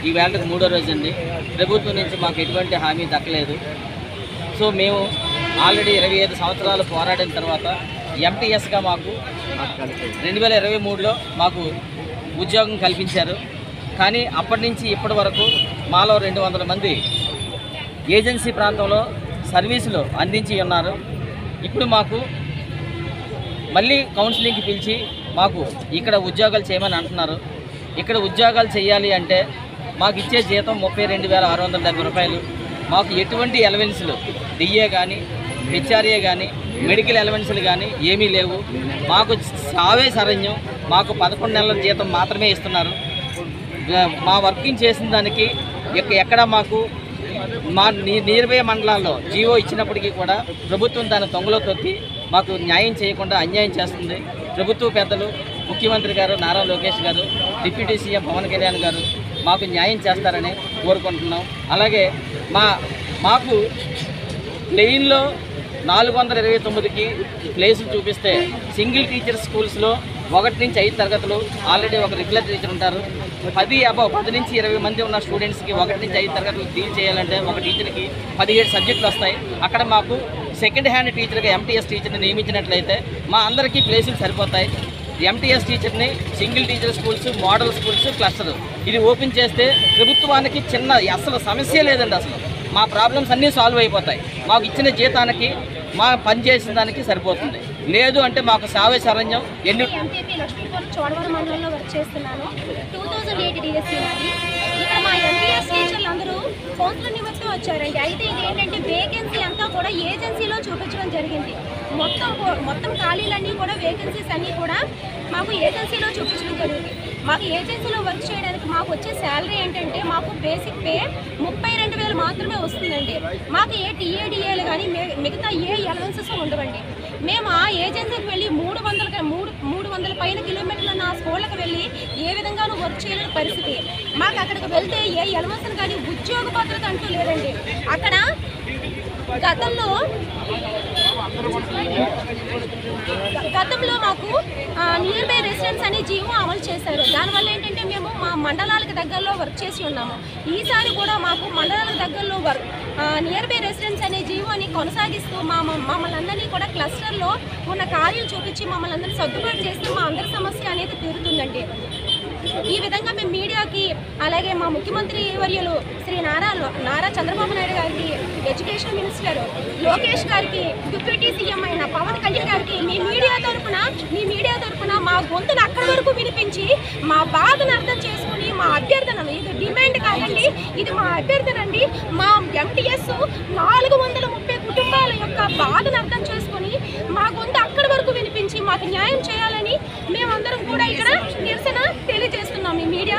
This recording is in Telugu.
ఈ వేళకు 3వ రోజు అండి. ప్రభుత్వం నుంచి మాకు ఎటువంటి హామీ దక్కలేదు. సో మేము ఆల్రెడీ 25 సంవత్సరాలు పోరాడిన తర్వాత ఎంటీఎస్గా మాకు 2023లో మాకు ఉద్యోగం కల్పించారు. కానీ అప్పటి నుంచి ఇప్పటి వరకు మాలో 200 మంది ఏజెన్సీ ప్రాంతంలో సర్వీసులు అందించి ఉన్నారు. ఇప్పుడు మాకు మళ్ళీ కౌన్సిలింగ్కి పిలిచి మాకు ఇక్కడ ఉద్యోగాలు చేయమని అంటున్నారు. ఇక్కడ ఉద్యోగాలు చేయాలి అంటే మాకు ఇచ్చే జీతం 32,670 రూపాయలు. మాకు ఎటువంటి ఎలవెన్స్లు డిఏ కానీ హెచ్ఆర్ఏ కానీ మెడికల్ ఎలవెన్స్లు కానీ ఏమీ లేవు. మాకు సావే శరణ్యం. మాకు 11 నెలల జీతం మాత్రమే ఇస్తున్నారు. మా వర్కింగ్ చేసిన దానికి ఎక్కడ మాకు మా నిర్భయ మండలాల్లో జీవో ఇచ్చినప్పటికీ కూడా ప్రభుత్వం దాని తొంగలో తొక్కి మాకు న్యాయం చేయకుండా అన్యాయం చేస్తుంది. ప్రభుత్వ పెద్దలు ముఖ్యమంత్రి గారు నారా లోకేష్ గారు, డిప్యూటీ సీఎం పవన్ కళ్యాణ్ గారు మాకు న్యాయం చేస్తారని కోరుకుంటున్నాం. అలాగే మాకు ప్లెయిన్లో 429కి ప్లేసులు చూపిస్తే సింగిల్ టీచర్ స్కూల్స్లో 1 నుంచి 5 తరగతులు ఆల్రెడీ ఒక రెగ్యులర్ టీచర్ ఉంటారు. 10 నుంచి 20 మంది ఉన్న స్టూడెంట్స్కి 1 నుంచి 5 తరగతులు డీల్ చేయాలంటే ఒక టీచర్కి 17 సబ్జెక్టులు వస్తాయి. అక్కడ మాకు సెకండ్ హ్యాండ్ టీచర్గా ఎంటీఎస్ టీచర్ని నియమించినట్లయితే మా అందరికీ ప్లేసులు సరిపోతాయి. ఎంటీఎస్ టీచర్ని single teacher schools, model schools, cluster ఇది ఓపెన్ చేస్తే ప్రభుత్వానికి అసలు సమస్య లేదండి. అసలు మా ప్రాబ్లమ్స్ అన్నీ సాల్వ్ అయిపోతాయి. మాకు ఇచ్చిన జీతానికి మా పని చేసిన దానికి సరిపోతుంది. లేదు అంటే మాకు సావే శరణ్యం. ఎంపీపీ లక్ష్మీపురం చోడవరం మండలంలో వర్క్ చేస్తున్నాను. 2008 డిఎస్సీ నాది. ఇక్కడ మా ఎంపీఎస్ టీచర్లు అందరూ కౌన్సిలర్ నిమిత్తం వచ్చారండి. అయితే ఇది ఏంటంటే వేకెన్సీ అంతా కూడా ఏజెన్సీలో చూపించడం జరిగింది. మొత్తం ఖాళీలన్నీ కూడా వేకెన్సీస్ అన్నీ కూడా మాకు ఏజెన్సీలో చూపించడం జరిగింది. మాకు ఏజెన్సీలో వర్క్ చేయడానికి మాకు వచ్చే శాలరీ ఏంటంటే మాకు బేసిక్ పే 32,000 మాత్రమే వస్తుందండి. మాకు ఏ టీఏడిఏలు కానీ మిగతా ఏ అలవెన్సెస్ ఉండవండి. మేము ఆ ఏజెన్సీకి వెళ్ళి 300 పైన కిలోమీటర్ల నా స్కూళ్ళకి వెళ్ళి ఏ విధంగానూ వర్క్ చేయలేని పరిస్థితి. మాకు అక్కడికి వెళ్తే ఏ అలవెన్స్ కానీ ఉద్యోగ భద్రత అంటూ లేదండి. అక్కడ గతంలో మాకు నియర్ బై రెసిడెన్స్ అనే జీవో అమలు చేశారు. దానివల్ల ఏంటంటే మేము మా మండలాలకు దగ్గరలో వర్క్ చేసి ఉన్నాము. ఈసారి కూడా మాకు మండలాలకు దగ్గరలో నియర్ బై రెసిడెన్స్ అనే జీవోని కొనసాగిస్తూ మమ్మల్ని అందరినీ కూడా క్లస్టర్లో ఉన్న కార్యాలు చూపించి మమ్మల్ని అందరినీ సర్దుబాటు చేస్తే మా అందరి సమస్య అనేది తీరుతుందండి. ఈ విధంగా మేము మీడియాకి అలాగే మా ముఖ్యమంత్రి వర్యులు శ్రీ నారా చంద్రబాబు నాయుడు గారికి, ఎడ్యుకేషన్ మినిస్టర్ లోకేష్ గారికి, డిప్యూటీ సీఎం అయిన పవన్ కళ్యాణ్ గారికి మీ మీడియా తరఫున మా గొంతును అక్కడి వరకు వినిపించి మా బాధను అర్థం చేసుకుని మా అభ్యర్థన, ఇది డిమాండ్ కాదండి, ఇది మా అభ్యర్థన అండి. మా ఎంటీఎస్ 430 కుటుంబాల యొక్క బాధను అర్థం చేసుకుని మా గొంతు అక్కడి వరకు వినిపించి మాకు న్యాయం చేయాలని మేమందరం కూడా ఇక్కడ నిరసన తెలియజేస్తున్నాం ఈ మీడియా